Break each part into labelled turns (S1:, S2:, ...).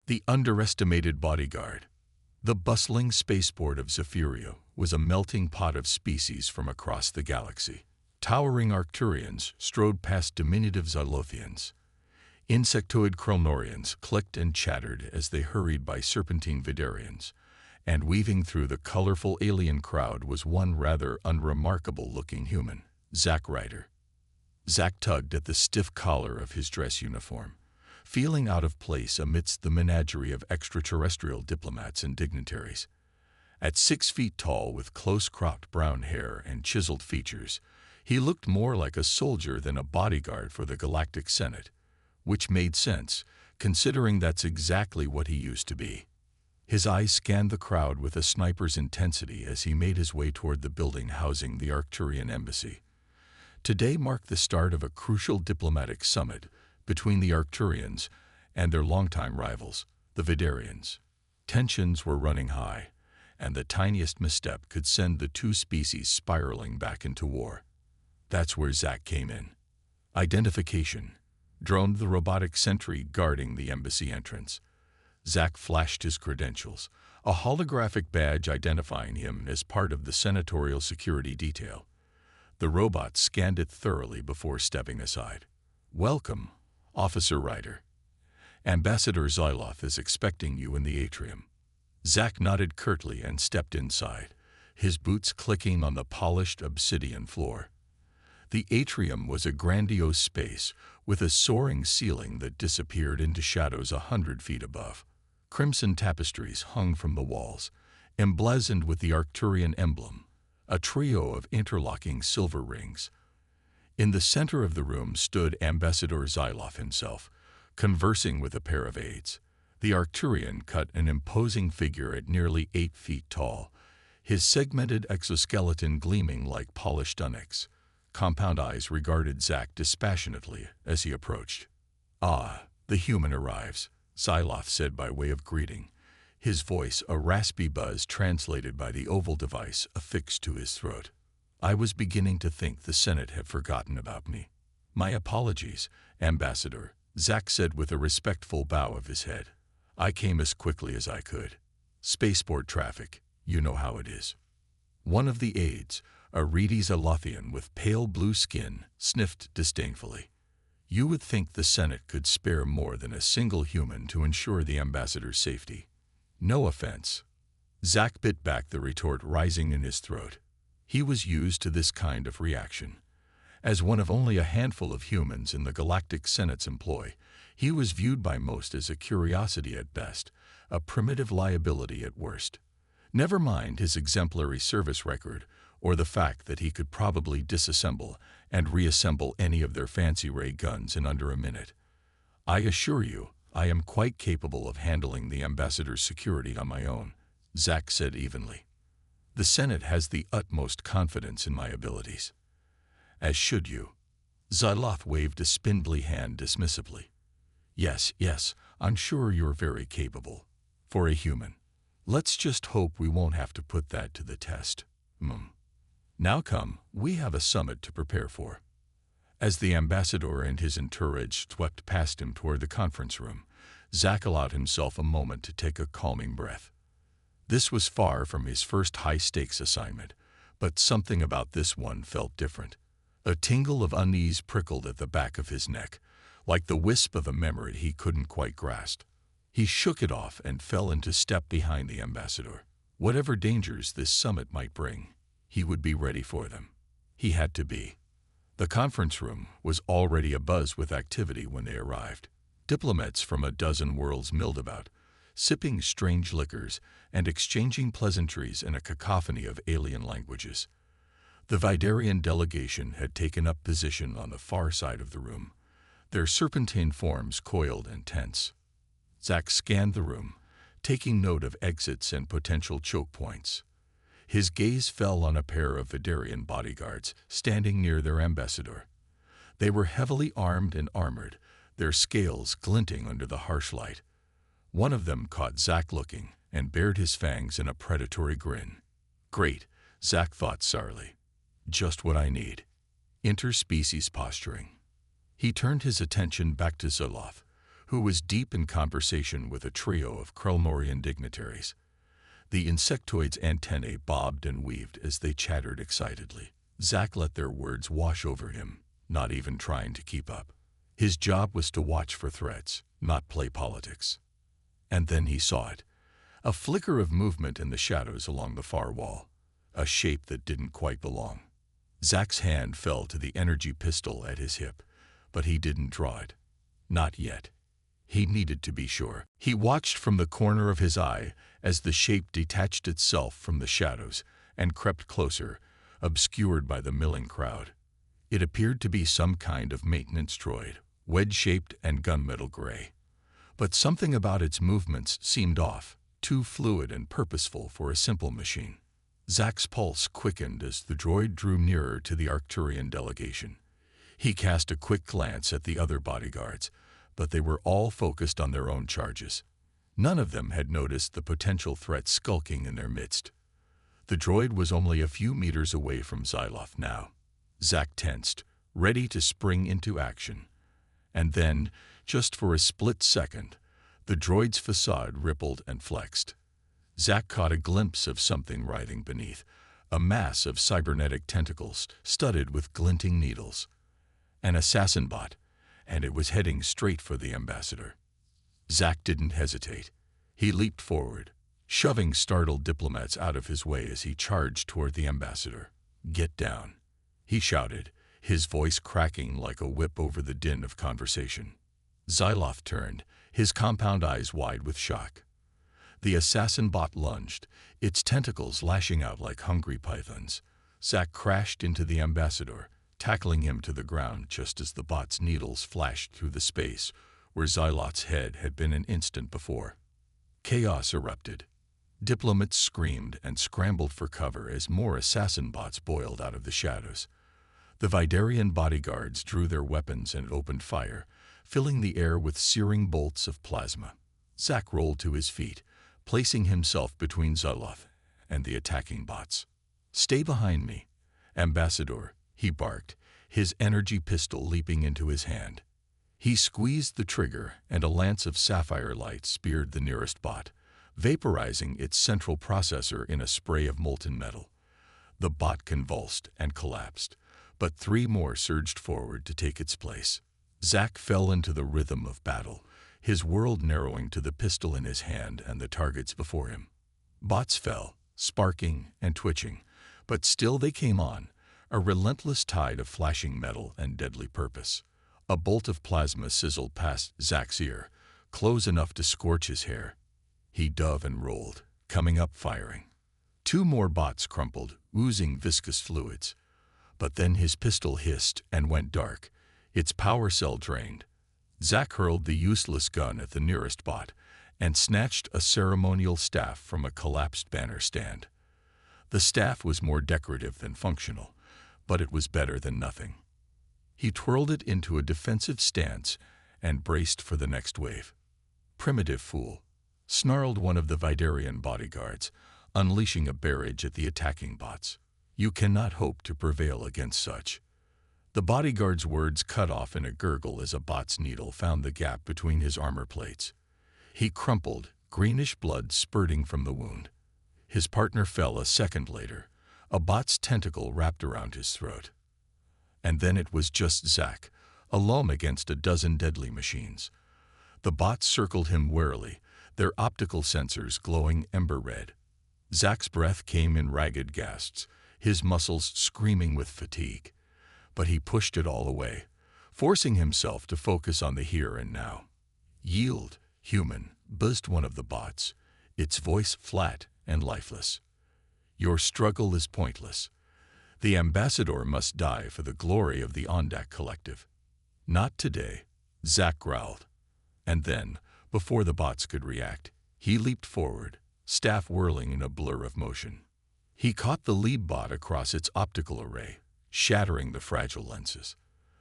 S1: The underestimated bodyguard. The bustling spaceport of Zephyria was a melting pot of species from across the galaxy. Towering Arcturians strode past diminutive Xylothians. Insectoid Kronorians clicked and chattered as they hurried by serpentine Vidarians, and weaving through the colorful alien crowd was one rather unremarkable-looking human, Zack Ryder. Zack tugged at the stiff collar of his dress uniform, feeling out of place amidst the menagerie of extraterrestrial diplomats and dignitaries. At 6 feet tall, with close-cropped brown hair and chiseled features, he looked more like a soldier than a bodyguard for the Galactic Senate, which made sense, considering that's exactly what he used to be. His eyes scanned the crowd with a sniper's intensity as he made his way toward the building housing the Arcturian embassy. Today marked the start of a crucial diplomatic summit between the Arcturians and their longtime rivals, the Vidarians. Tensions were running high, and the tiniest misstep could send the two species spiraling back into war. That's where Zack came in. Identification, droned the robotic sentry guarding the embassy entrance. Zack flashed his credentials, a holographic badge identifying him as part of the senatorial security detail. The robot scanned it thoroughly before stepping aside. "Welcome, Officer Ryder. Ambassador Xyloth is expecting you in the atrium." Zack nodded curtly and stepped inside, his boots clicking on the polished obsidian floor. The atrium was a grandiose space with a soaring ceiling that disappeared into shadows 100 feet above. Crimson tapestries hung from the walls, emblazoned with the Arcturian emblem, a trio of interlocking silver rings. In the center of the room stood Ambassador Xyloth himself, conversing with a pair of aides. The Arcturian cut an imposing figure at nearly 8 feet tall, his segmented exoskeleton gleaming like polished onyx. Compound eyes regarded Zack dispassionately as he approached. "Ah, the human arrives," Xyloth said by way of greeting, his voice a raspy buzz translated by the oval device affixed to his throat. "I was beginning to think the Senate had forgotten about me." "My apologies, Ambassador," Zack said with a respectful bow of his head. "I came as quickly as I could. Spaceport traffic, you know how it is." One of the aides, a reedy Xylothian with pale blue skin, sniffed disdainfully. "You would think the Senate could spare more than a single human to ensure the ambassador's safety." "No offense." Zack bit back the retort rising in his throat. He was used to this kind of reaction. As one of only a handful of humans in the Galactic Senate's employ, he was viewed by most as a curiosity at best, a primitive liability at worst. Never mind his exemplary service record or the fact that he could probably disassemble and reassemble any of their fancy ray guns in under a minute. "I assure you, I am quite capable of handling the ambassador's security on my own," Zack said evenly. "The Senate has the utmost confidence in my abilities." "As should you." Xyloth waved a spindly hand dismissively. Yes, I'm sure you're very capable. For a human. Let's just hope we won't have to put that to the test. Now come, we have a summit to prepare for." As the ambassador and his entourage swept past him toward the conference room, Zack allowed himself a moment to take a calming breath. This was far from his first high-stakes assignment, but something about this one felt different. A tingle of unease prickled at the back of his neck, like the wisp of a memory he couldn't quite grasp. He shook it off and fell into step behind the ambassador. Whatever dangers this summit might bring, he would be ready for them. He had to be. The conference room was already abuzz with activity when they arrived. Diplomats from a dozen worlds milled about, sipping strange liquors and exchanging pleasantries in a cacophony of alien languages. The Vidarian delegation had taken up position on the far side of the room, their serpentine forms coiled and tense. Zack scanned the room, taking note of exits and potential choke points. His gaze fell on a pair of Vidarian bodyguards standing near their ambassador. They were heavily armed and armored, their scales glinting under the harsh light. One of them caught Zack looking and bared his fangs in a predatory grin. Great, Zack thought sourly. Just what I need. Interspecies posturing. He turned his attention back to Xyloth, who was deep in conversation with a trio of Krelmorian dignitaries. The insectoid's antennae bobbed and weaved as they chattered excitedly. Zack let their words wash over him, not even trying to keep up. His job was to watch for threats, not play politics. And then he saw it. A flicker of movement in the shadows along the far wall. A shape that didn't quite belong. Zack's hand fell to the energy pistol at his hip, but he didn't draw it. Not yet. He needed to be sure. He watched from the corner of his eye as the shape detached itself from the shadows and crept closer, obscured by the milling crowd. It appeared to be some kind of maintenance droid, wedge-shaped and gunmetal gray. But something about its movements seemed off, too fluid and purposeful for a simple machine. Zack's pulse quickened as the droid drew nearer to the Arcturian delegation. He cast a quick glance at the other bodyguards, but they were all focused on their own charges. None of them had noticed the potential threat skulking in their midst. The droid was only a few meters away from Xyloth now. Zack tensed, ready to spring into action. And then, just for a split second, the droid's facade rippled and flexed. Zack caught a glimpse of something writhing beneath, a mass of cybernetic tentacles studded with glinting needles. An assassin bot, and it was heading straight for the ambassador. Zack didn't hesitate. He leaped forward, shoving startled diplomats out of his way as he charged toward the ambassador. "Get down," he shouted, his voice cracking like a whip over the din of conversation. Xyloth turned, his compound eyes wide with shock. The assassin bot lunged, its tentacles lashing out like hungry pythons. Zack crashed into the ambassador, tackling him to the ground just as the bot's needles flashed through the space where Xyloth's head had been an instant before. Chaos erupted. Diplomats screamed and scrambled for cover as more assassin bots boiled out of the shadows. The Vidarian bodyguards drew their weapons and opened fire, filling the air with searing bolts of plasma. Zack rolled to his feet, placing himself between Xyloth and the attacking bots. "Stay behind me, Ambassador," he barked, his energy pistol leaping into his hand. He squeezed the trigger, and a lance of sapphire light speared the nearest bot, vaporizing its central processor in a spray of molten metal. The bot convulsed and collapsed, but 3 more surged forward to take its place. Zack fell into the rhythm of battle, his world narrowing to the pistol in his hand and the targets before him. Bots fell, sparking and twitching, but still they came on, a relentless tide of flashing metal and deadly purpose. A bolt of plasma sizzled past Zack's ear, close enough to scorch his hair. He dove and rolled, coming up firing. 2 more bots crumpled, oozing viscous fluids. But then his pistol hissed and went dark, its power cell drained. Zack hurled the useless gun at the nearest bot and snatched a ceremonial staff from a collapsed banner stand. The staff was more decorative than functional, but it was better than nothing. He twirled it into a defensive stance and braced for the next wave. "Primitive fool," snarled one of the Vidarian bodyguards, unleashing a barrage at the attacking bots. "You cannot hope to prevail against such." The bodyguard's words cut off in a gurgle as a bot's needle found the gap between his armor plates. He crumpled, greenish blood spurting from the wound. His partner fell a second later, a bot's tentacle wrapped around his throat. And then it was just Zack, alone against a dozen deadly machines. The bots circled him warily, their optical sensors glowing ember red. Zack's breath came in ragged gasps, his muscles screaming with fatigue. But he pushed it all away, forcing himself to focus on the here and now. "Yield, human," buzzed one of the bots, its voice flat and lifeless. "Your struggle is pointless. The ambassador must die for the glory of the Ondak Collective." "Not today," Zack growled. And then, before the bots could react, he leaped forward, staff whirling in a blur of motion. He caught the lead bot across its optical array, shattering the fragile lenses.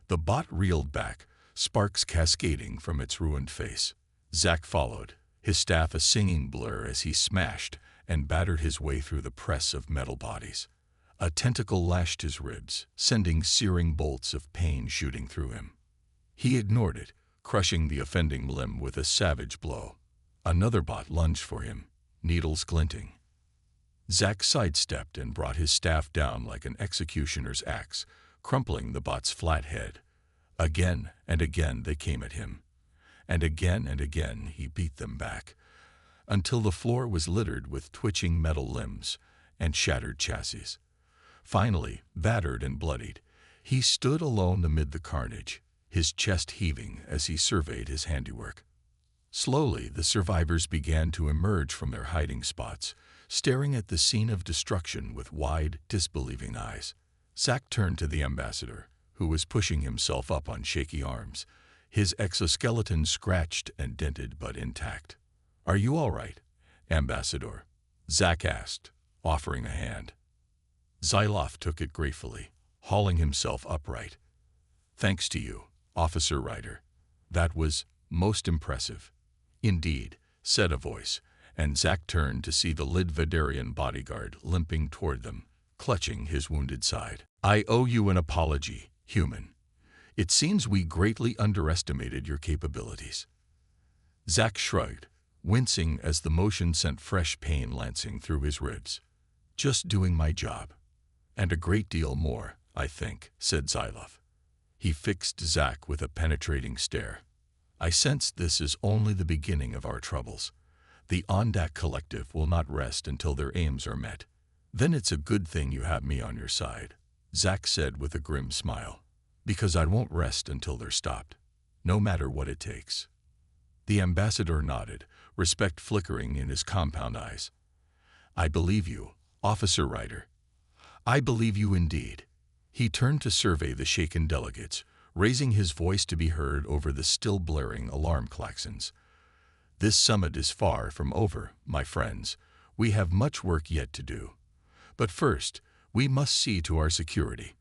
S1: The bot reeled back, sparks cascading from its ruined face. Zack followed, his staff a singing blur as he smashed and battered his way through the press of metal bodies. A tentacle lashed his ribs, sending searing bolts of pain shooting through him. He ignored it, crushing the offending limb with a savage blow. Another bot lunged for him, needles glinting. Zack sidestepped and brought his staff down like an executioner's axe, crumpling the bot's flat head. Again and again they came at him, and again he beat them back, until the floor was littered with twitching metal limbs and shattered chassis. Finally, battered and bloodied, he stood alone amid the carnage, his chest heaving as he surveyed his handiwork. Slowly, the survivors began to emerge from their hiding spots, staring at the scene of destruction with wide, disbelieving eyes. Zack turned to the ambassador, who was pushing himself up on shaky arms, his exoskeleton scratched and dented but intact. "Are you all right, Ambassador?" Zack asked, offering a hand. Xyloth took it gratefully, hauling himself upright. "Thanks to you, Officer Ryder. That was most impressive." "Indeed," said a voice, and Zack turned to see the Lidvedarian bodyguard limping toward them, clutching his wounded side. "I owe you an apology, human. It seems we greatly underestimated your capabilities." Zack shrugged, wincing as the motion sent fresh pain lancing through his ribs. "Just doing my job. And a great deal more, I think," said Xyloth. He fixed Zack with a penetrating stare. "I sense this is only the beginning of our troubles. The Ondak Collective will not rest until their aims are met." "Then it's a good thing you have me on your side," Zack said with a grim smile, "because I won't rest until they're stopped, no matter what it takes." The ambassador nodded, respect flickering in his compound eyes. "I believe you, Officer Ryder. I believe you indeed." He turned to survey the shaken delegates, raising his voice to be heard over the still blaring alarm klaxons. "This summit is far from over, my friends. We have much work yet to do. But first, we must see to our security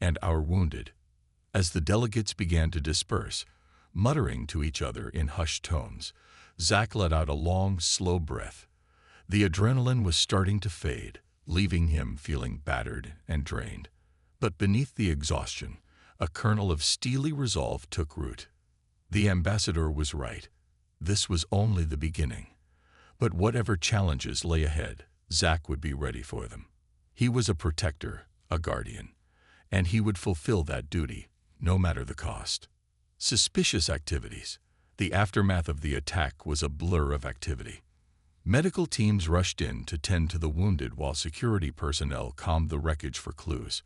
S1: and our wounded." As the delegates began to disperse, muttering to each other in hushed tones, Zack let out a long, slow breath. The adrenaline was starting to fade, leaving him feeling battered and drained. But beneath the exhaustion, a kernel of steely resolve took root. The ambassador was right. This was only the beginning. But whatever challenges lay ahead, Zack would be ready for them. He was a protector, a guardian, and he would fulfill that duty, no matter the cost. Suspicious activities. The aftermath of the attack was a blur of activity. Medical teams rushed in to tend to the wounded while security personnel combed the wreckage for clues.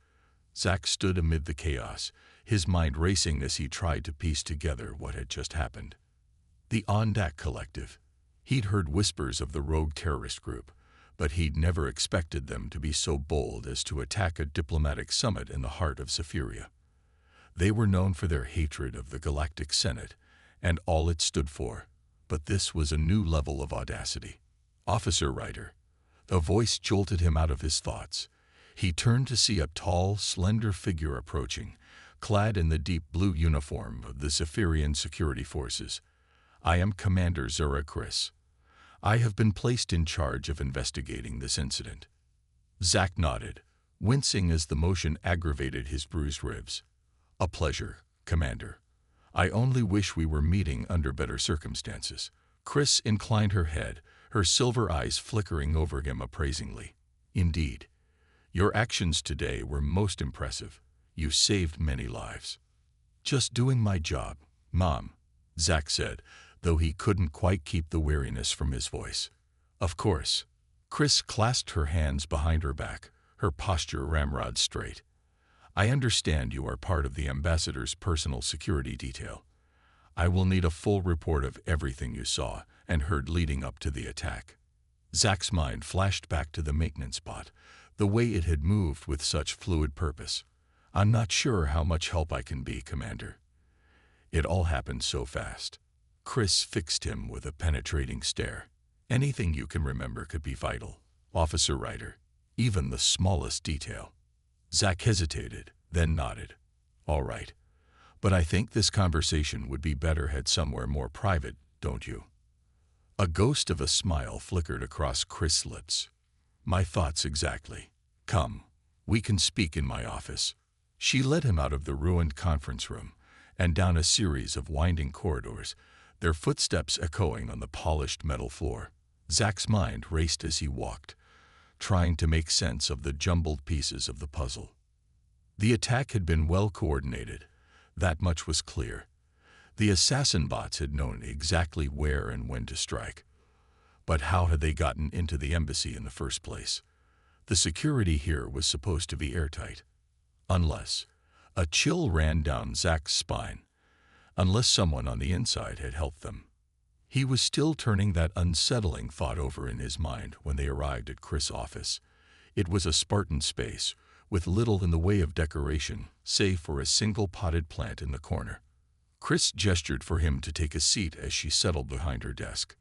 S1: Zack stood amid the chaos, his mind racing as he tried to piece together what had just happened. The Ondak Collective. He'd heard whispers of the rogue terrorist group, but he'd never expected them to be so bold as to attack a diplomatic summit in the heart of Zephyria. They were known for their hatred of the Galactic Senate and all it stood for, but this was a new level of audacity. "Officer Ryder." A voice jolted him out of his thoughts. He turned to see a tall, slender figure approaching, clad in the deep blue uniform of the Zephyrian security forces. "I am Commander Zura Chris. I have been placed in charge of investigating this incident." Zack nodded, wincing as the motion aggravated his bruised ribs. "A pleasure, Commander. I only wish we were meeting under better circumstances." Chris inclined her head, her silver eyes flickering over him appraisingly. "Indeed. Your actions today were most impressive. You saved many lives." "Just doing my job, Mom," Zack said, though he couldn't quite keep the weariness from his voice. "Of course." Chris clasped her hands behind her back, her posture ramrod straight. "I understand you are part of the ambassador's personal security detail. I will need a full report of everything you saw and heard leading up to the attack." Zack's mind flashed back to the maintenance bot, the way it had moved with such fluid purpose. "I'm not sure how much help I can be, Commander. It all happened so fast." Chris fixed him with a penetrating stare. "Anything you can remember could be vital, Officer Ryder, even the smallest detail." Zack hesitated, then nodded. "All right. But I think this conversation would be better had somewhere more private, don't you?" A ghost of a smile flickered across Chris' lips. "My thoughts exactly. Come, we can speak in my office." She led him out of the ruined conference room, and down a series of winding corridors, their footsteps echoing on the polished metal floor. Zach's mind raced as he walked, trying to make sense of the jumbled pieces of the puzzle. The attack had been well coordinated, that much was clear. The assassin bots had known exactly where and when to strike. But how had they gotten into the embassy in the first place? The security here was supposed to be airtight. Unless, a chill ran down Zach's spine, unless someone on the inside had helped them. He was still turning that unsettling thought over in his mind when they arrived at Chris' office. It was a Spartan space, with little in the way of decoration, save for a single potted plant in the corner. Chris gestured for him to take a seat as she settled behind her desk.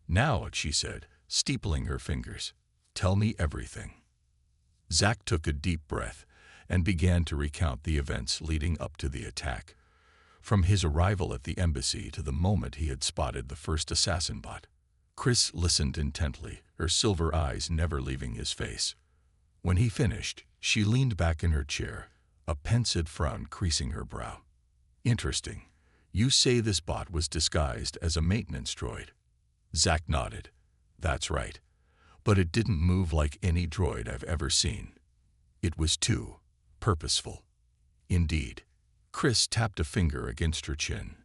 S1: "Now," she said, steepling her fingers, "tell me everything." Zach took a deep breath and began to recount the events leading up to the attack, from his arrival at the embassy to the moment he had spotted the first assassin bot. Chris listened intently, her silver eyes never leaving his face. When he finished, she leaned back in her chair, a pensive frown creasing her brow. "Interesting. You say this bot was disguised as a maintenance droid?" Zach nodded. "That's right. But it didn't move like any droid I've ever seen. It was too purposeful." "Indeed." Chris tapped a finger against her chin.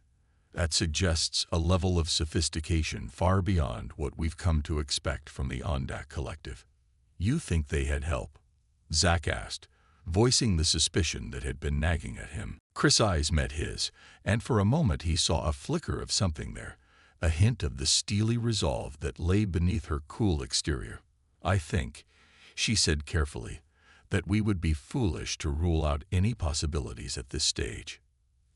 S1: "That suggests a level of sophistication far beyond what we've come to expect from the Unstop collective." "You think they had help?" Zach asked, voicing the suspicion that had been nagging at him. Chris' eyes met his, and for a moment he saw a flicker of something there, a hint of the steely resolve that lay beneath her cool exterior. "I think," she said carefully, "that we would be foolish to rule out any possibilities at this stage."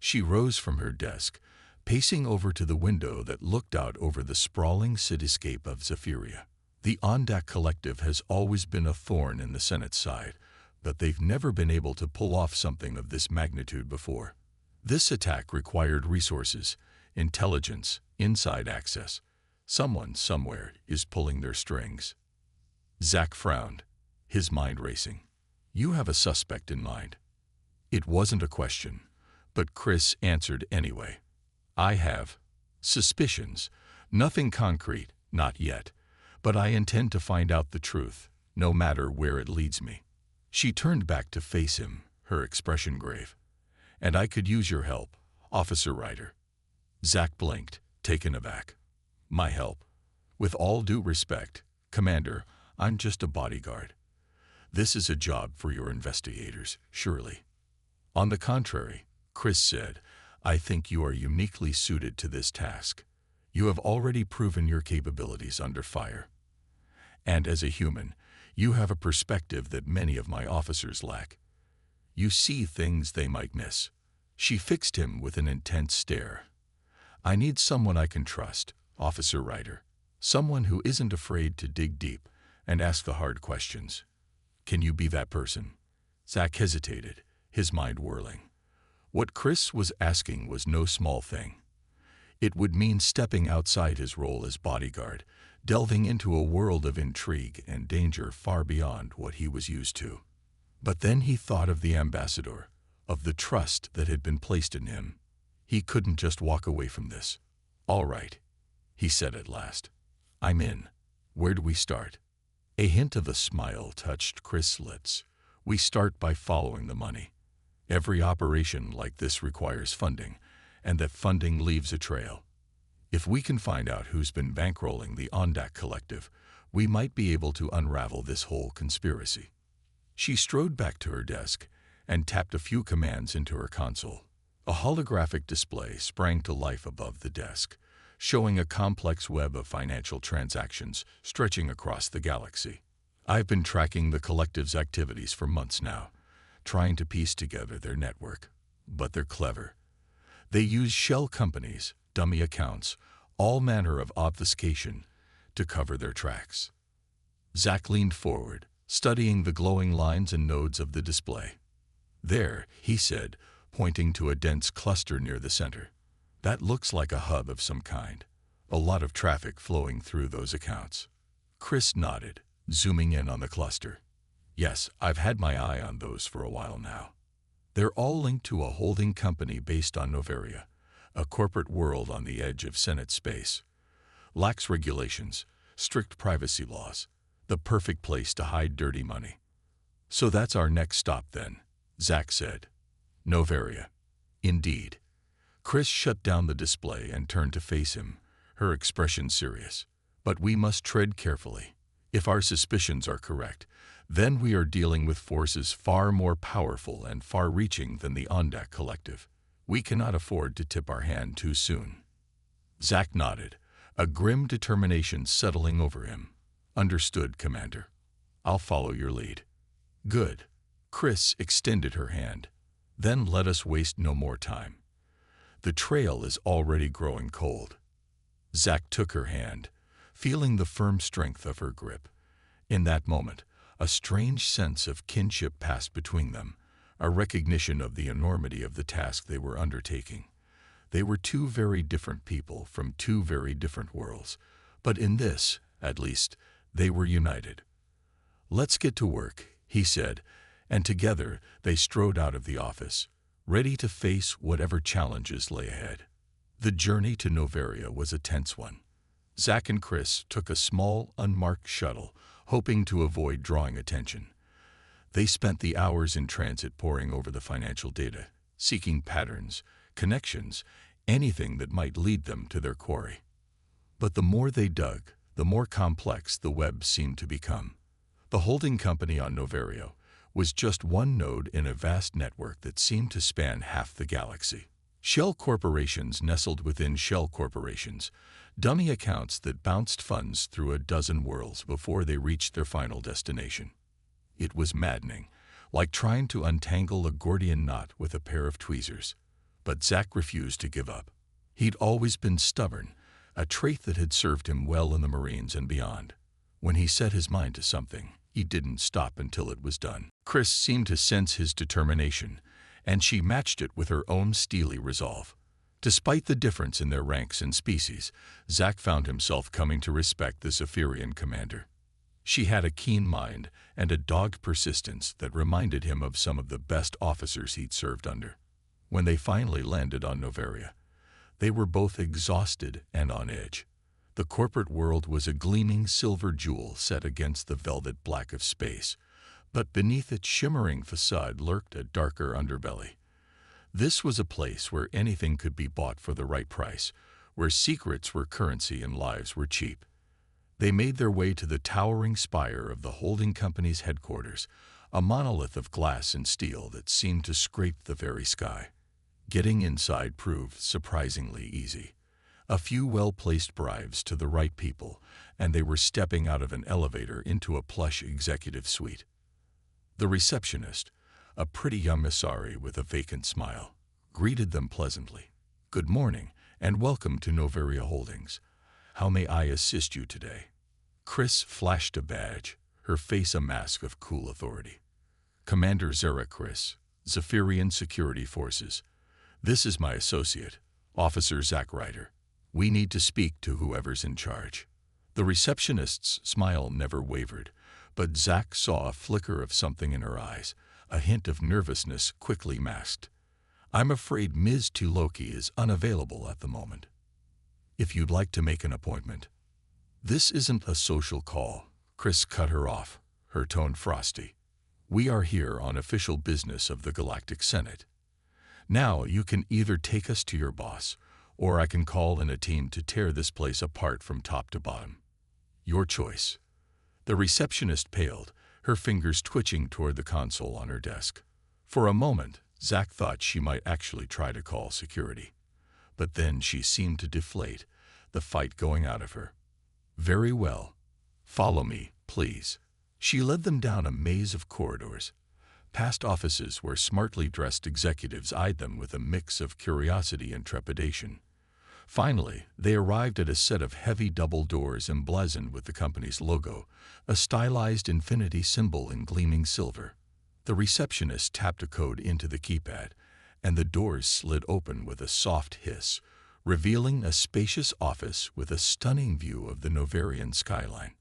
S1: She rose from her desk, pacing over to the window that looked out over the sprawling cityscape of Zephyria. The Unstop collective has always been a thorn in the Senate's side, but they've never been able to pull off something of this magnitude before. This attack required resources, intelligence, inside access. Someone, somewhere, is pulling their strings. Zach frowned, his mind racing. "You have a suspect in mind." It wasn't a question, but Chris answered anyway. "I have suspicions. Nothing concrete, not yet. But I intend to find out the truth, no matter where it leads me." She turned back to face him, her expression grave. "And I could use your help, Officer Ryder." Zach blinked, taken aback. "My help? With all due respect, Commander, I'm just a bodyguard. This is a job for your investigators, surely." "On the contrary," Chris said, "I think you are uniquely suited to this task. You have already proven your capabilities under fire. And as a human, you have a perspective that many of my officers lack. You see things they might miss." She fixed him with an intense stare. "I need someone I can trust, Officer Ryder. Someone who isn't afraid to dig deep and ask the hard questions. Can you be that person?" Zach hesitated, his mind whirling. What Chris was asking was no small thing. It would mean stepping outside his role as bodyguard, delving into a world of intrigue and danger far beyond what he was used to. But then he thought of the ambassador, of the trust that had been placed in him. He couldn't just walk away from this. "All right," he said at last. "I'm in. Where do we start?" A hint of a smile touched Chris' lips. "We start by following the money. Every operation like this requires funding, and that funding leaves a trail. If we can find out who's been bankrolling the Unstop collective, we might be able to unravel this whole conspiracy." She strode back to her desk and tapped a few commands into her console. A holographic display sprang to life above the desk, showing a complex web of financial transactions stretching across the galaxy. "I've been tracking the collective's activities for months now, trying to piece together their network. But they're clever. They use shell companies, dummy accounts, all manner of obfuscation to cover their tracks." Zach leaned forward, studying the glowing lines and nodes of the display. "There," he said, pointing to a dense cluster near the center. "That looks like a hub of some kind. A lot of traffic flowing through those accounts." Chris nodded, zooming in on the cluster. "Yes, I've had my eye on those for a while now." They're all linked to a holding company based on Noveria, a corporate world on the edge of Senate space. Lax regulations, strict privacy laws, the perfect place to hide dirty money. So that's our next stop then, Zack said. Noveria. Indeed. Chris shut down the display and turned to face him, her expression serious. But we must tread carefully. If our suspicions are correct, then we are dealing with forces far more powerful and far-reaching than the Ondak Collective. We cannot afford to tip our hand too soon. Zack nodded, a grim determination settling over him. Understood, Commander. I'll follow your lead. Good. Chris extended her hand. Then let us waste no more time. The trail is already growing cold. Zack took her hand, feeling the firm strength of her grip. In that moment, a strange sense of kinship passed between them, a recognition of the enormity of the task they were undertaking. They were two very different people from two very different worlds, but in this, at least, they were united. Let's get to work, he said, and together they strode out of the office, ready to face whatever challenges lay ahead. The journey to Noveria was a tense one. Zack and Chris took a small, unmarked shuttle, hoping to avoid drawing attention. They spent the hours in transit poring over the financial data, seeking patterns, connections, anything that might lead them to their quarry. But the more they dug, the more complex the web seemed to become. The holding company on Noveria was just one node in a vast network that seemed to span half the galaxy. Shell corporations nestled within shell corporations, dummy accounts that bounced funds through a dozen worlds before they reached their final destination. It was maddening, like trying to untangle a Gordian knot with a pair of tweezers. But Zack refused to give up. He'd always been stubborn, a trait that had served him well in the Marines and beyond. When he set his mind to something, he didn't stop until it was done. Chris seemed to sense his determination, and she matched it with her own steely resolve. Despite the difference in their ranks and species, Zack found himself coming to respect the Zephyrian commander. She had a keen mind and a dogged persistence that reminded him of some of the best officers he'd served under. When they finally landed on Noveria, they were both exhausted and on edge. The corporate world was a gleaming silver jewel set against the velvet black of space, but beneath its shimmering facade lurked a darker underbelly. This was a place where anything could be bought for the right price, where secrets were currency and lives were cheap. They made their way to the towering spire of the holding company's headquarters, a monolith of glass and steel that seemed to scrape the very sky. Getting inside proved surprisingly easy. A few well-placed bribes to the right people, and they were stepping out of an elevator into a plush executive suite. The receptionist, a pretty young emissary with a vacant smile, greeted them pleasantly. "Good morning, and welcome to Noveria Holdings. How may I assist you today?" Chris flashed a badge, her face a mask of cool authority. "Commander Zera Chris, Zephyrian Security Forces. This is my associate, Officer Zack Ryder. We need to speak to whoever's in charge." The receptionist's smile never wavered, but Zack saw a flicker of something in her eyes, a hint of nervousness quickly masked. "I'm afraid Ms. Tuloki is unavailable at the moment. If you'd like to make an appointment." "This isn't a social call," Chris cut her off, her tone frosty. "We are here on official business of the Galactic Senate. Now you can either take us to your boss, or I can call in a team to tear this place apart from top to bottom. Your choice." The receptionist paled, her fingers twitching toward the console on her desk. For a moment, Zack thought she might actually try to call security. But then she seemed to deflate, the fight going out of her. "Very well. Follow me, please." She led them down a maze of corridors, past offices where smartly dressed executives eyed them with a mix of curiosity and trepidation. Finally, they arrived at a set of heavy double doors emblazoned with the company's logo, a stylized infinity symbol in gleaming silver. The receptionist tapped a code into the keypad, and the doors slid open with a soft hiss, revealing a spacious office with a stunning view of the Noverian skyline.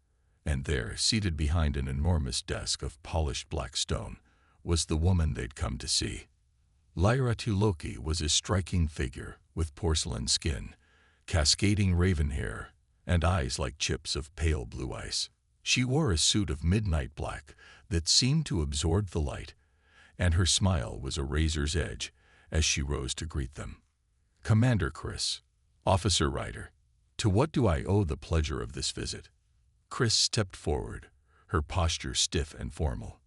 S1: And there, seated behind an enormous desk of polished black stone, was the woman they'd come to see. Lyra Tuloki was a striking figure with porcelain skin, cascading raven hair, and eyes like chips of pale blue ice. She wore a suit of midnight black that seemed to absorb the light, and her smile was a razor's edge as she rose to greet them. "Commander Chris, Officer Ryder, to what do I owe the pleasure of this visit?" Chris stepped forward, her posture stiff and formal.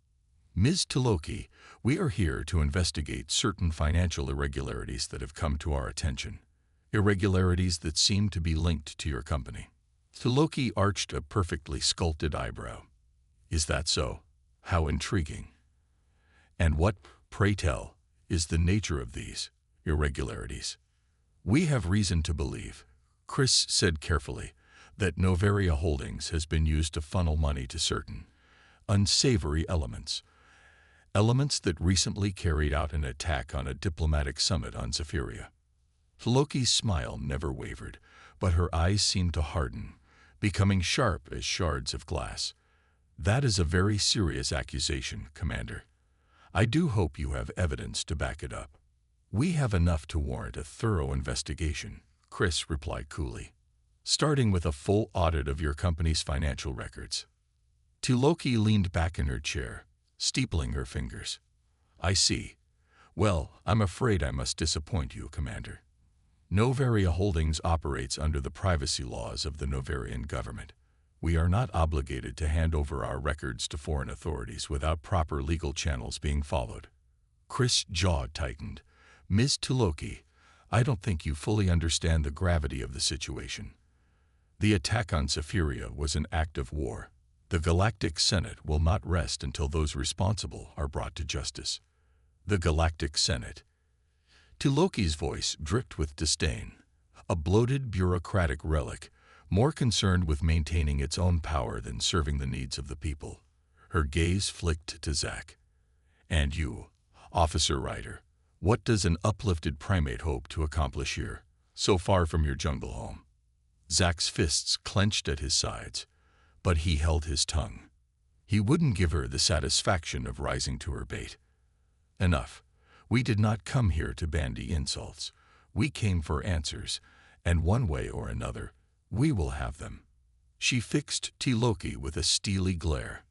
S1: "Ms. Tuloki, we are here to investigate certain financial irregularities that have come to our attention. Irregularities that seem to be linked to your company." Tuloki arched a perfectly sculpted eyebrow. "Is that so? How intriguing. And what, pray tell, is the nature of these irregularities?" "We have reason to believe," Chris said carefully, "that Novaria Holdings has been used to funnel money to certain unsavory elements that recently carried out an attack on a diplomatic summit on Zephyria." Tuloki's smile never wavered, but her eyes seemed to harden, becoming sharp as shards of glass. "That is a very serious accusation, Commander. I do hope you have evidence to back it up." "We have enough to warrant a thorough investigation," Chris replied coolly, "starting with a full audit of your company's financial records." Tuloki leaned back in her chair, steepling her fingers. "I see. Well, I'm afraid I must disappoint you, Commander. Novaria Holdings operates under the privacy laws of the Novarian government. We are not obligated to hand over our records to foreign authorities without proper legal channels being followed." Chris' jaw tightened. "Ms. Tuloki, I don't think you fully understand the gravity of the situation. The attack on Zephyria was an act of war. The Galactic Senate will not rest until those responsible are brought to justice." "The Galactic Senate?" Tuloki's voice dripped with disdain. A bloated bureaucratic relic, more concerned with maintaining its own power than serving the needs of the people. Her gaze flicked to Zach. "And you, Officer Ryder, what does an uplifted primate hope to accomplish here, so far from your jungle home?" Zach's fists clenched at his sides, but he held his tongue. He wouldn't give her the satisfaction of rising to her bait. "Enough. We did not come here to bandy insults. We came for answers, and one way or another, we will have them." She fixed Tuloki with a steely glare.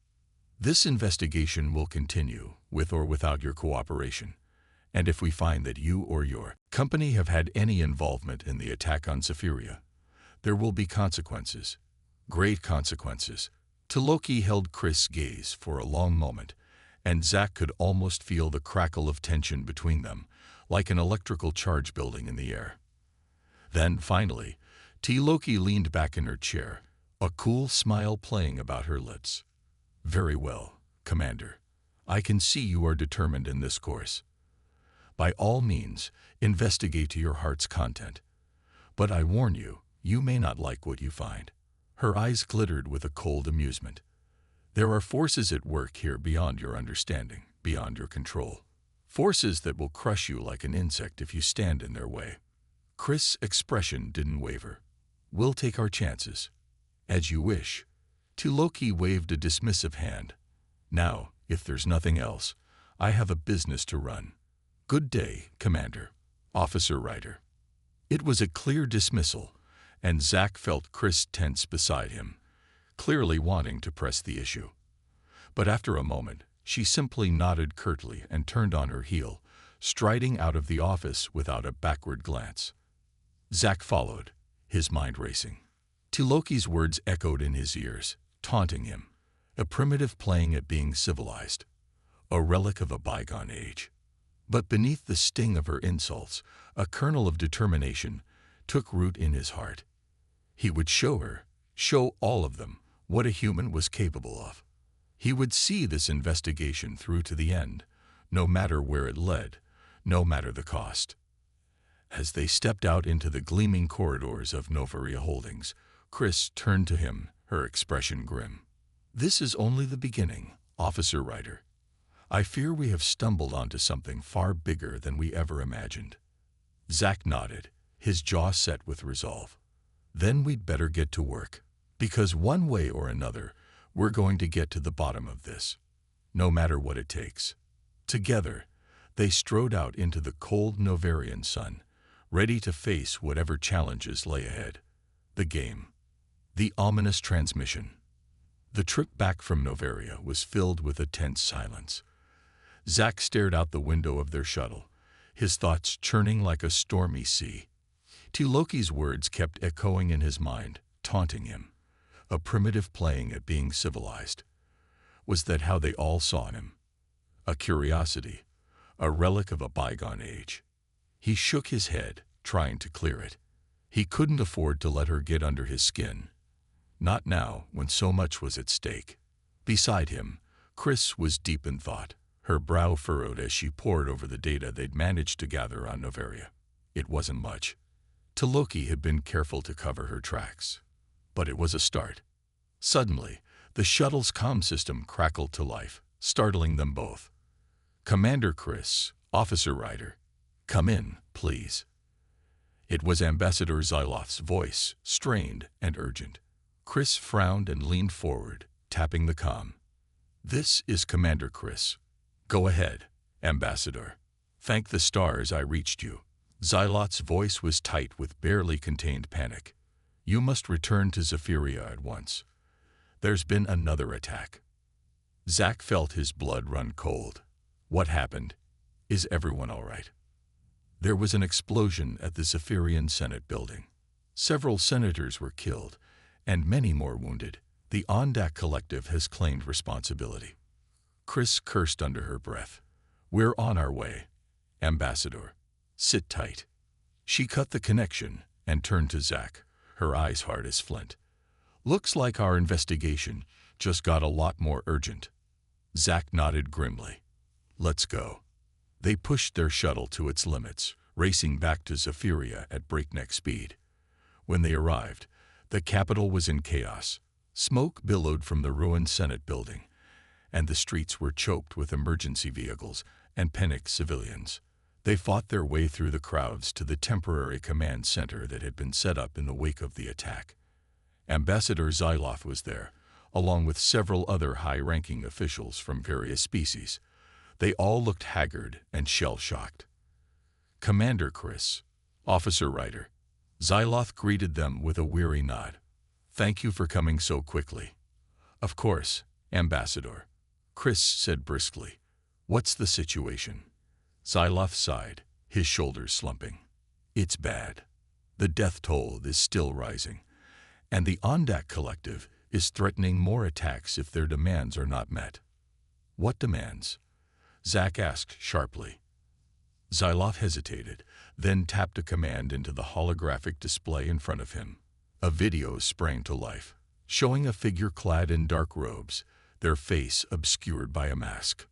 S1: "This investigation will continue, with or without your cooperation. And if we find that you or your company have had any involvement in the attack on Zephyria, there will be consequences. Great consequences." Tuloki held Chris' gaze for a long moment, and Zach could almost feel the crackle of tension between them, like an electrical charge building in the air. Then, finally, Tuloki leaned back in her chair, a cool smile playing about her lips. "Very well, Commander. I can see you are determined in this course. By all means, investigate to your heart's content. But I warn you, you may not like what you find." Her eyes glittered with a cold amusement. "There are forces at work here beyond your understanding, beyond your control. Forces that will crush you like an insect if you stand in their way." Chris' expression didn't waver. "We'll take our chances." "As you wish." Tuloki waved a dismissive hand. "Now, if there's nothing else, I have a business to run. Good day, Commander, Officer Ryder." It was a clear dismissal, and Zach felt Chris tense beside him, clearly wanting to press the issue. But after a moment, she simply nodded curtly and turned on her heel, striding out of the office without a backward glance. Zach followed, his mind racing. Tuloki's words echoed in his ears, taunting him. A primitive playing at being civilized, a relic of a bygone age. But beneath the sting of her insults, a kernel of determination took root in his heart. He would show her, show all of them, what a human was capable of. He would see this investigation through to the end, no matter where it led, no matter the cost. As they stepped out into the gleaming corridors of Novaria Holdings, Chris turned to him, her expression grim. "This is only the beginning, Officer Ryder. I fear we have stumbled onto something far bigger than we ever imagined." Zach nodded, his jaw set with resolve. "Then we'd better get to work, because one way or another, we're going to get to the bottom of this, no matter what it takes. Together, They strode out into the cold Novarian sun, ready to face whatever challenges lay ahead. The game. The ominous transmission. The trip back from Novaria was filled with a tense silence. Zack stared out the window of their shuttle, his thoughts churning like a stormy sea. Loki's words kept echoing in his mind, taunting him. A primitive playing at being civilized. Was that how they all saw him? A curiosity, a relic of a bygone age. He shook his head, trying to clear it. He couldn't afford to let her get under his skin. Not now, when so much was at stake. Beside him, Chris was deep in thought, her brow furrowed as she pored over the data they'd managed to gather on Novaria. It wasn't much. Loki had been careful to cover her tracks. But it was a start. Suddenly, the shuttle's comm system crackled to life, startling them both. "Commander Chris, Officer Ryder, come in, please." It was Ambassador Xyloth's voice, strained and urgent. Chris frowned and leaned forward, tapping the comm. "This is Commander Chris. Go ahead, Ambassador. Thank the stars I reached you." Xyloth's voice was tight with barely contained panic. "You must return to Zephyria at once. There's been another attack." Zack felt his blood run cold. What happened? Is everyone all right? There was an explosion at the Zephyrian Senate building. Several senators were killed, and many more wounded. The Unstop Collective has claimed responsibility. Chris cursed under her breath. "We're on our way, Ambassador. Sit tight." She cut the connection and turned to Zack, her eyes hard as flint. "Looks like our investigation just got a lot more urgent." Zack nodded grimly. "Let's go." They pushed their shuttle to its limits, racing back to Zephyria at breakneck speed. When they arrived, the capital was in chaos. Smoke billowed from the ruined Senate building, and the streets were choked with emergency vehicles and panicked civilians. They fought their way through the crowds to the temporary command center that had been set up in the wake of the attack. Ambassador Xyloth was there, along with several other high-ranking officials from various species. They all looked haggard and shell-shocked. "Commander Chris, Officer Ryder." Xyloth greeted them with a weary nod. "Thank you for coming so quickly." "Of course, Ambassador," Chris said briskly. "What's the situation?" Xyloth sighed, his shoulders slumping. "It's bad. The death toll is still rising, and the Unstop Collective is threatening more attacks if their demands are not met." "What demands?" Zack asked sharply. Xyloth hesitated, then tapped a command into the holographic display in front of him. A video sprang to life, showing a figure clad in dark robes, their face obscured by a mask.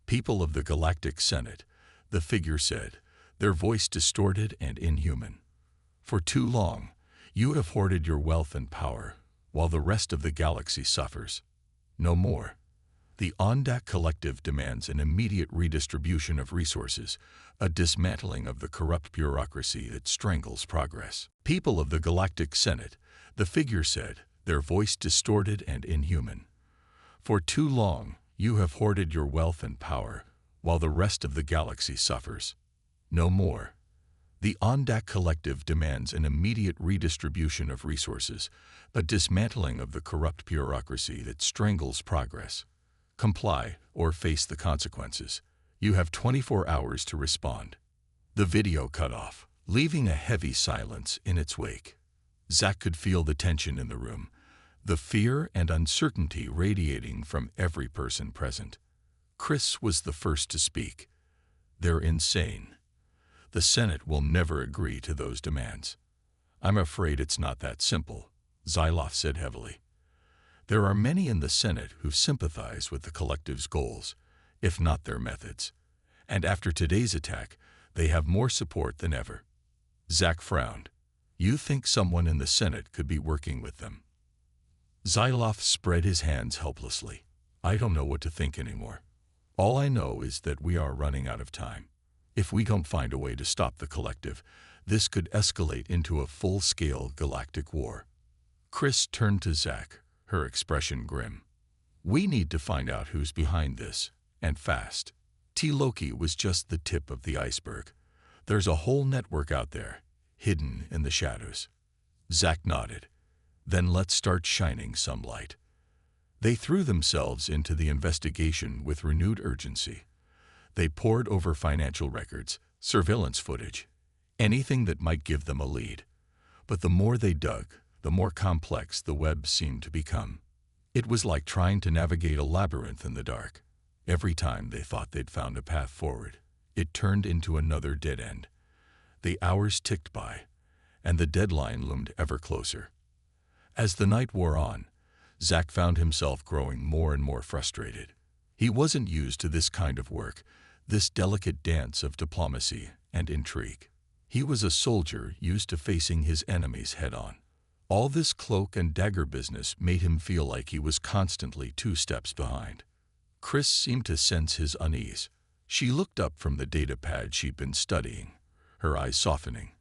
S1: "People of the Galactic Senate," the figure said, their voice distorted and inhuman. "For too long, you have hoarded your wealth and power, while the rest of the galaxy suffers. No more. The Unstop Collective demands an immediate redistribution of resources, a dismantling of the corrupt bureaucracy that strangles progress." "People of the Galactic Senate," the figure said, their voice distorted and inhuman. "For too long, you have hoarded your wealth and power, while the rest of the galaxy suffers. No more. The Unstop Collective demands an immediate redistribution of resources, a dismantling of the corrupt bureaucracy that strangles progress. Comply or face the consequences. You have 24 hours to respond." The video cut off, leaving a heavy silence in its wake. Zack could feel the tension in the room, the fear and uncertainty radiating from every person present. Chris was the first to speak. "They're insane. The Senate will never agree to those demands." "I'm afraid it's not that simple," Xyloth said heavily. "There are many in the Senate who sympathize with the Collective's goals, if not their methods. And after today's attack, they have more support than ever." Zack frowned. "You think someone in the Senate could be working with them?" Xyloth spread his hands helplessly. "I don't know what to think anymore. All I know is that we are running out of time. If we don't find a way to stop the Collective, this could escalate into a full-scale galactic war." Chris turned to Zack, her expression grim. "We need to find out who's behind this, and fast." T-Loki was just the tip of the iceberg. There's a whole network out there, hidden in the shadows. Zack nodded. Then let's start shining some light. They threw themselves into the investigation with renewed urgency. They pored over financial records, surveillance footage, anything that might give them a lead. But the more they dug, the more complex the web seemed to become. It was like trying to navigate a labyrinth in the dark. Every time they thought they'd found a path forward, it turned into another dead end. The hours ticked by, and the deadline loomed ever closer. As the night wore on, Zack found himself growing more and more frustrated. He wasn't used to this kind of work, this delicate dance of diplomacy and intrigue. He was a soldier used to facing his enemies head-on. All this cloak and dagger business made him feel like he was constantly 2 steps behind. Chris seemed to sense his unease. She looked up from the data pad she'd been studying, her eyes softening.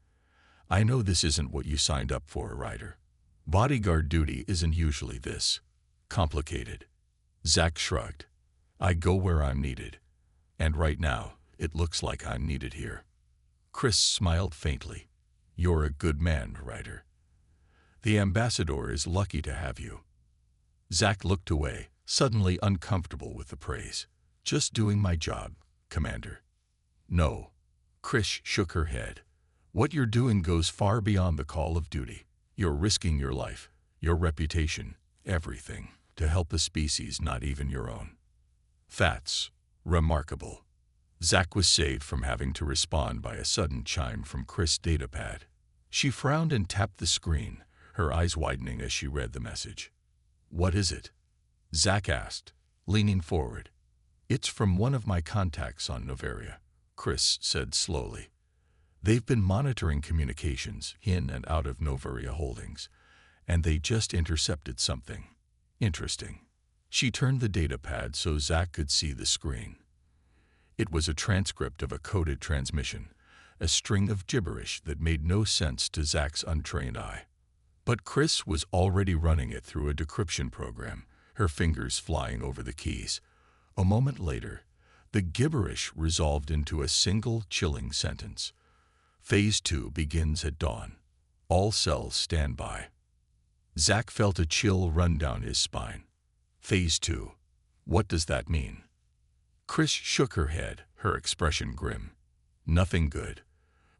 S1: "I know this isn't what you signed up for, Ryder. Bodyguard duty isn't usually this complicated." Zack shrugged. "I go where I'm needed. And right now, it looks like I'm needed here." Chris smiled faintly. "You're a good man, Ryder. The ambassador is lucky to have you." Zack looked away, suddenly uncomfortable with the praise. "Just doing my job, Commander." "No." Chris shook her head. "What you're doing goes far beyond the call of duty. You're risking your life, your reputation, everything, to help a species not even your own. That's remarkable." Zack was saved from having to respond by a sudden chime from Chris' datapad. She frowned and tapped the screen, her eyes widening as she read the message. "What is it?" Zack asked, leaning forward. "It's from one of my contacts on Noveria," Chris said slowly. "They've been monitoring communications in and out of Noveria Holdings, and they just intercepted something interesting." She turned the datapad so Zack could see the screen. It was a transcript of a coded transmission, a string of gibberish that made no sense to Zack's untrained eye. But Chris was already running it through a decryption program, her fingers flying over the keys. A moment later, the gibberish resolved into a single chilling sentence. "Phase 2 begins at dawn. All cells stand by." Zack felt a chill run down his spine. Phase 2. What does that mean? Chris shook her head, her expression grim. "Nothing good.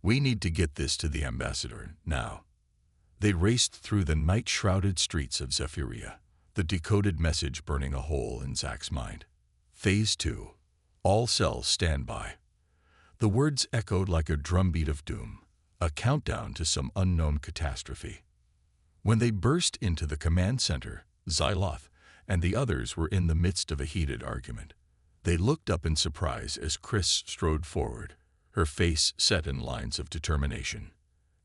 S1: We need to get this to the ambassador, now." They raced through the night-shrouded streets of Zephyria, the decoded message burning a hole in Zack's mind. Phase 2. All cells stand by. The words echoed like a drumbeat of doom, a countdown to some unknown catastrophe. When they burst into the command center, Xyloth and the others were in the midst of a heated argument. They looked up in surprise as Chris strode forward, her face set in lines of determination.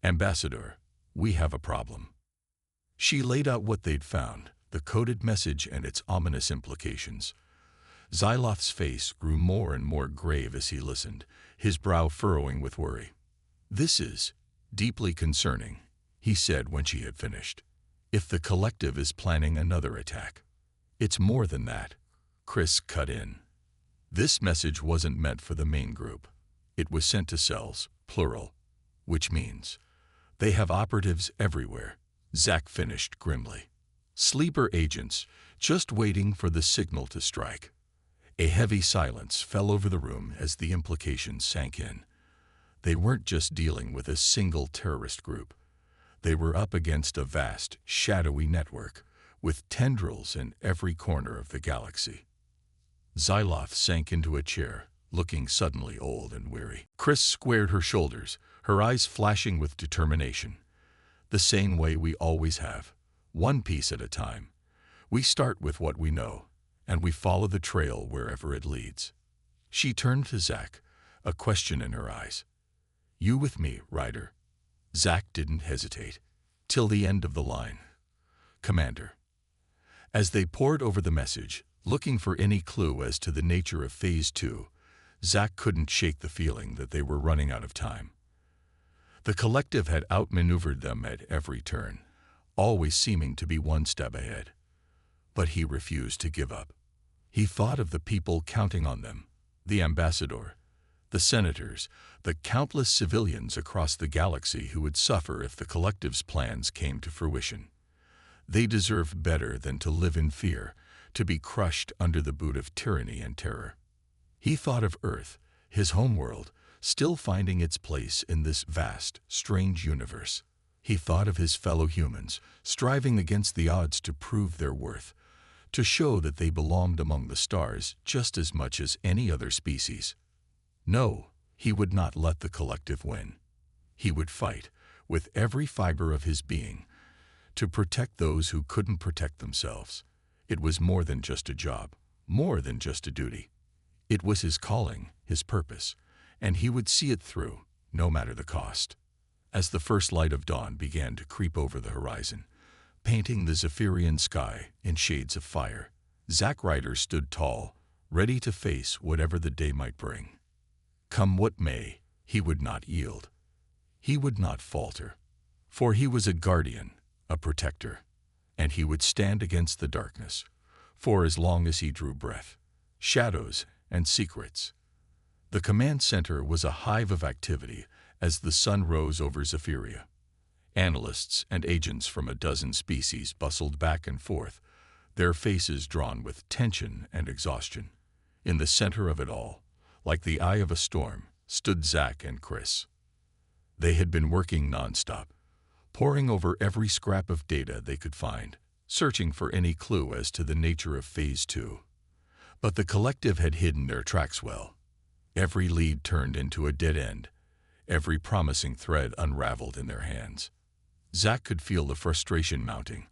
S1: "Ambassador, we have a problem." She laid out what they'd found, the coded message and its ominous implications. Xyloth's face grew more and more grave as he listened, his brow furrowing with worry. "This is deeply concerning," he said when she had finished. "If the collective is planning another attack." "It's more than that," Chris cut in. "This message wasn't meant for the main group. It was sent to cells, plural, which means they have operatives everywhere," Zack finished grimly. "Sleeper agents, just waiting for the signal to strike." A heavy silence fell over the room as the implications sank in. They weren't just dealing with a single terrorist group. They were up against a vast, shadowy network, with tendrils in every corner of the galaxy. Xyloth sank into a chair, looking suddenly old and weary. Chris squared her shoulders, her eyes flashing with determination. "The same way we always have, one piece at a time. We start with what we know, and we follow the trail wherever it leads." She turned to Zack, a question in her eyes. "You with me, Ryder?" Zack didn't hesitate. "Till the end of the line, Commander." As they pored over the message, looking for any clue as to the nature of Phase 2, Zack couldn't shake the feeling that they were running out of time. The collective had outmaneuvered them at every turn, always seeming to be one step ahead. But he refused to give up. He thought of the people counting on them, The ambassador, the senators, the countless civilians across the galaxy who would suffer if the collective's plans came to fruition. They deserve better than to live in fear, to be crushed under the boot of tyranny and terror. He thought of Earth, his homeworld, still finding its place in this vast, strange universe. He thought of his fellow humans, striving against the odds to prove their worth, to show that they belonged among the stars just as much as any other species. No, he would not let the collective win. He would fight, with every fiber of his being, to protect those who couldn't protect themselves. It was more than just a job, more than just a duty. It was his calling, his purpose, and he would see it through, no matter the cost. As the first light of dawn began to creep over the horizon, painting the Zephyrian sky in shades of fire, Zack Ryder stood tall, ready to face whatever the day might bring. Come what may, he would not yield. He would not falter, for he was a guardian, a protector, and he would stand against the darkness, for as long as he drew breath, shadows, and secrets. The command center was a hive of activity as the sun rose over Zephyria. Analysts and agents from a dozen species bustled back and forth, their faces drawn with tension and exhaustion. In the center of it all, like the eye of a storm, stood Zack and Chris. They had been working nonstop, poring over every scrap of data they could find, searching for any clue as to the nature of Phase 2. But the collective had hidden their tracks well. Every lead turned into a dead end, every promising thread unraveled in their hands. Zack could feel the frustration mounting,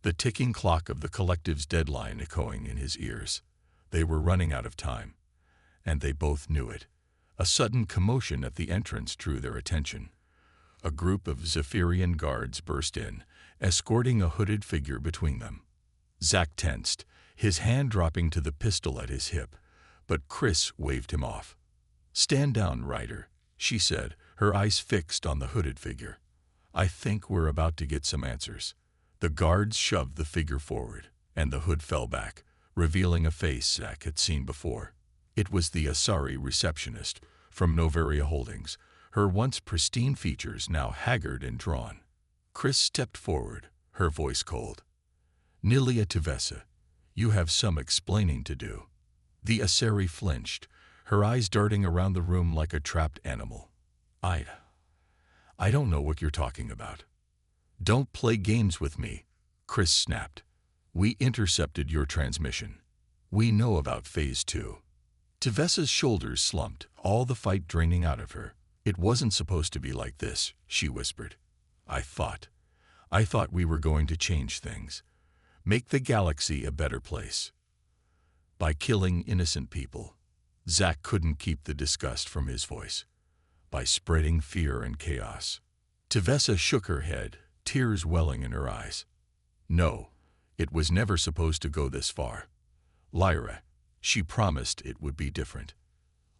S1: the ticking clock of the collective's deadline echoing in his ears. They were running out of time, and they both knew it. A sudden commotion at the entrance drew their attention. A group of Zephyrian guards burst in, escorting a hooded figure between them. Zack tensed, his hand dropping to the pistol at his hip, but Chris waved him off. "Stand down, Ryder," she said, her eyes fixed on the hooded figure. "I think we're about to get some answers." The guards shoved the figure forward, and the hood fell back, revealing a face Zack had seen before. It was the Asari receptionist from Novaria Holdings, her once pristine features now haggard and drawn. Chris stepped forward, her voice cold. "Nilia Tivessa, you have some explaining to do." The Asari flinched, her eyes darting around the room like a trapped animal. I don't know what you're talking about." "Don't play games with me," Chris snapped. "We intercepted your transmission. We know about Phase 2. Tivessa's shoulders slumped, all the fight draining out of her. "It wasn't supposed to be like this," she whispered. I thought we were going to change things, make the galaxy a better place. By killing innocent people." Zack couldn't keep the disgust from his voice. "By spreading fear and chaos." Tivessa shook her head, tears welling in her eyes. "No, it was never supposed to go this far. Lyra, she promised it would be different.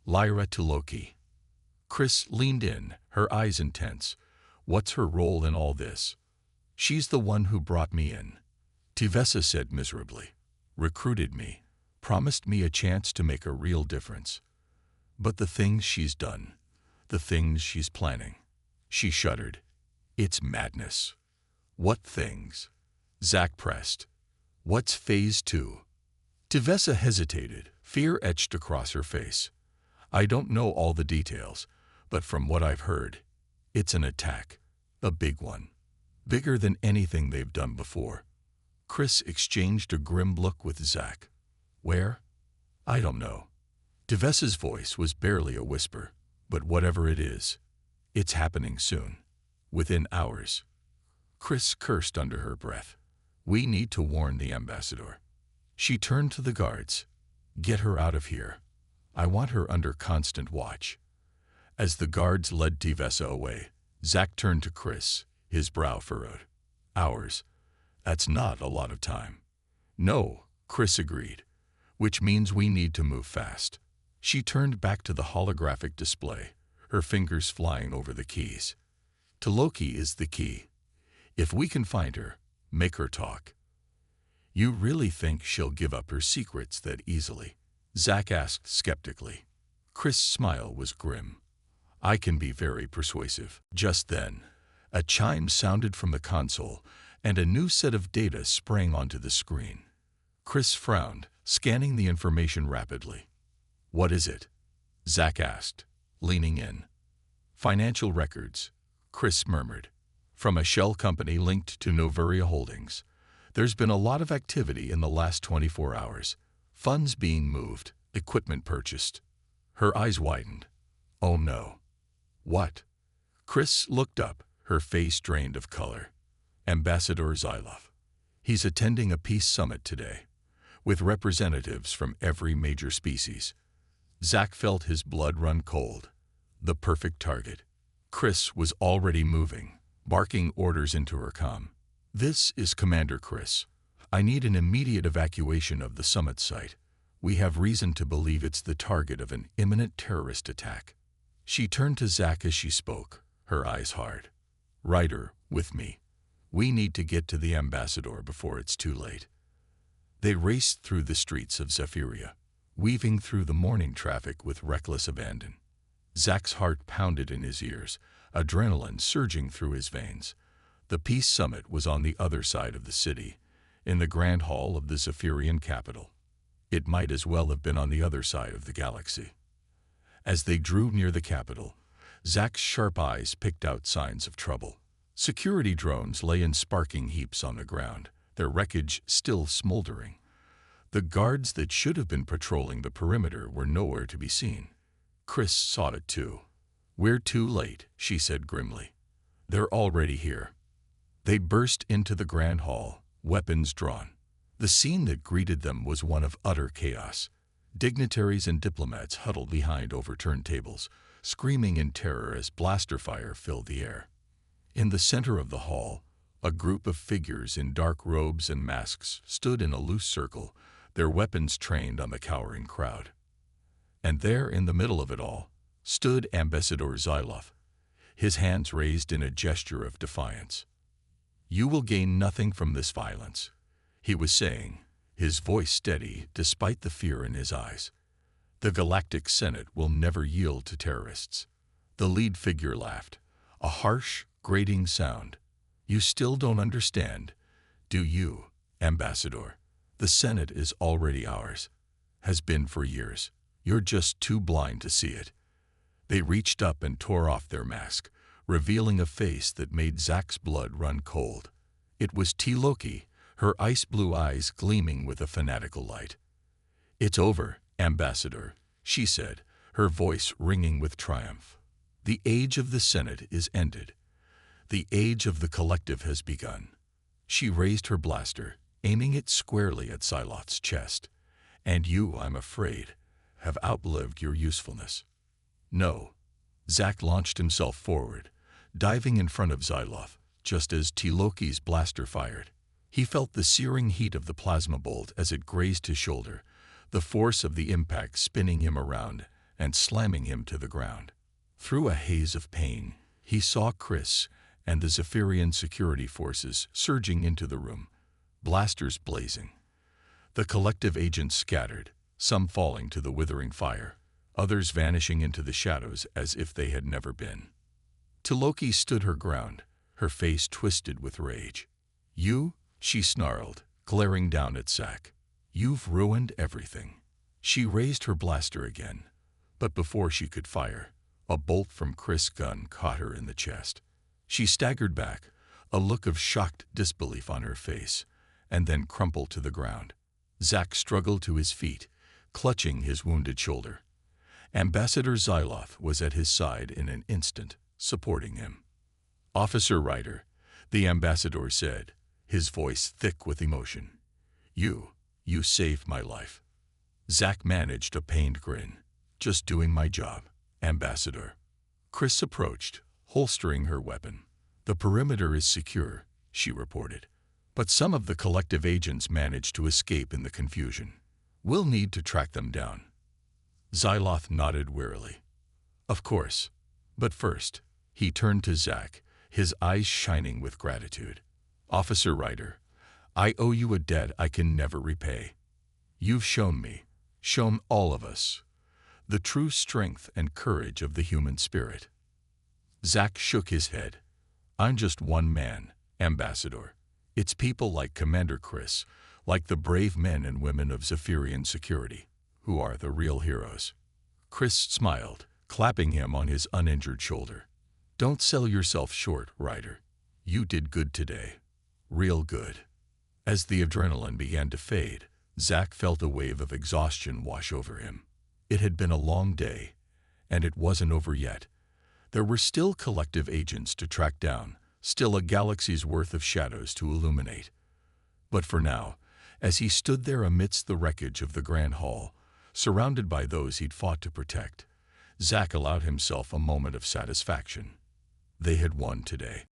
S1: Lyra to Loki." Chris leaned in, her eyes intense. "What's her role in all this?" "She's the one who brought me in," Tivessa said miserably. "Recruited me, promised me a chance to make a real difference. But the things she's done, the things she's planning." She shuddered. "It's madness." "What things?" Zack pressed. "What's Phase 2? Tivessa hesitated, fear etched across her face. "I don't know all the details, but from what I've heard, it's an attack, a big one, bigger than anything they've done before." Chris exchanged a grim look with Zack. "Where?" "I don't know." Tivessa's voice was barely a whisper. "But whatever it is, it's happening soon. Within hours." Chris cursed under her breath. "We need to warn the ambassador." She turned to the guards. "Get her out of here. I want her under constant watch." As the guards led Tivessa away, Zack turned to Chris, his brow furrowed. "Hours. That's not a lot of time." "No," Chris agreed, "which means we need to move fast." She turned back to the holographic display, her fingers flying over the keys. "Loki is the key. If we can find her, make her talk." "You really think she'll give up her secrets that easily?" Zack asked skeptically. Chris' smile was grim. I can be very persuasive. Just then, a chime sounded from the console, and a new set of data sprang onto the screen. Chris frowned, scanning the information rapidly. What is it? Zack asked, leaning in. Financial records, Chris murmured. From a shell company linked to Noveria Holdings. There's been a lot of activity in the last 24 hours. Funds being moved, equipment purchased. Her eyes widened. Oh no. What? Chris looked up, her face drained of color. Ambassador Zylov. He's attending a peace summit today, with representatives from every major species. Zack felt his blood run cold. The perfect target. Chris was already moving, barking orders into her comm. This is Commander Chris. I need an immediate evacuation of the summit site. We have reason to believe it's the target of an imminent terrorist attack. She turned to Zack as she spoke, her eyes hard. Ryder, with me. We need to get to the ambassador before it's too late. They raced through the streets of Zephyria, weaving through the morning traffic with reckless abandon. Zack's heart pounded in his ears, adrenaline surging through his veins. The peace summit was on the other side of the city, in the grand hall of the Zephyrian capital. It might as well have been on the other side of the galaxy. As they drew near the capital, Zack's sharp eyes picked out signs of trouble. Security drones lay in sparking heaps on the ground, their wreckage still smoldering. The guards that should have been patrolling the perimeter were nowhere to be seen. Chris saw it too. We're too late, she said grimly. They're already here. They burst into the grand hall, weapons drawn. The scene that greeted them was one of utter chaos. Dignitaries and diplomats huddled behind overturned tables, screaming in terror as blaster fire filled the air. In the center of the hall, a group of figures in dark robes and masks stood in a loose circle, their weapons trained on the cowering crowd. And there, in the middle of it all, stood Ambassador Zylov, his hands raised in a gesture of defiance. You will gain nothing from this violence, he was saying, his voice steady despite the fear in his eyes. The Galactic Senate will never yield to terrorists. The lead figure laughed, a harsh, grating sound. You still don't understand, do you, Ambassador? The Senate is already ours. Has been for years. You're just too blind to see it. They reached up and tore off their mask, revealing a face that made Zack's blood run cold. It was Loki, her ice-blue eyes gleaming with a fanatical light. It's over, Ambassador, she said, her voice ringing with triumph. The age of the Senate is ended. The age of the collective has begun. She raised her blaster, aiming it squarely at Syloth's chest. And you, I'm afraid, have outlived your usefulness. No. Zack launched himself forward, diving in front of Zyloth, just as Loki's blaster fired. He felt the searing heat of the plasma bolt as it grazed his shoulder, the force of the impact spinning him around and slamming him to the ground. Through a haze of pain, he saw Chris and the Zephyrian security forces surging into the room, blasters blazing. The collective agents scattered, some falling to the withering fire, others vanishing into the shadows as if they had never been. Loki stood her ground, her face twisted with rage. You, she snarled, glaring down at Zack. You've ruined everything. She raised her blaster again, but before she could fire, a bolt from Chris' gun caught her in the chest. She staggered back, a look of shocked disbelief on her face, and then crumpled to the ground. Zack struggled to his feet, clutching his wounded shoulder. Ambassador Zyloth was at his side in an instant, supporting him. Officer Ryder, the ambassador said, his voice thick with emotion. You saved my life. Zack managed a pained grin. Just doing my job, Ambassador. Chris approached, holstering her weapon. The perimeter is secure, she reported. But some of the collective agents managed to escape in the confusion. We'll need to track them down. Zyloth nodded wearily. Of course. But first, he turned to Zack, his eyes shining with gratitude. Officer Ryder, I owe you a debt I can never repay. You've shown me, shown all of us, the true strength and courage of the human spirit. Zack shook his head. I'm just one man, Ambassador. It's people like Commander Chris, like the brave men and women of Zephyrian security, who are the real heroes. Chris smiled, clapping him on his uninjured shoulder. Don't sell yourself short, Ryder. You did good today. Real good. As the adrenaline began to fade, Zack felt a wave of exhaustion wash over him. It had been a long day, and it wasn't over yet. There were still collective agents to track down, still a galaxy's worth of shadows to illuminate. But for now, as he stood there amidst the wreckage of the Grand Hall, surrounded by those he'd fought to protect, Zack allowed himself a moment of satisfaction. They had won today.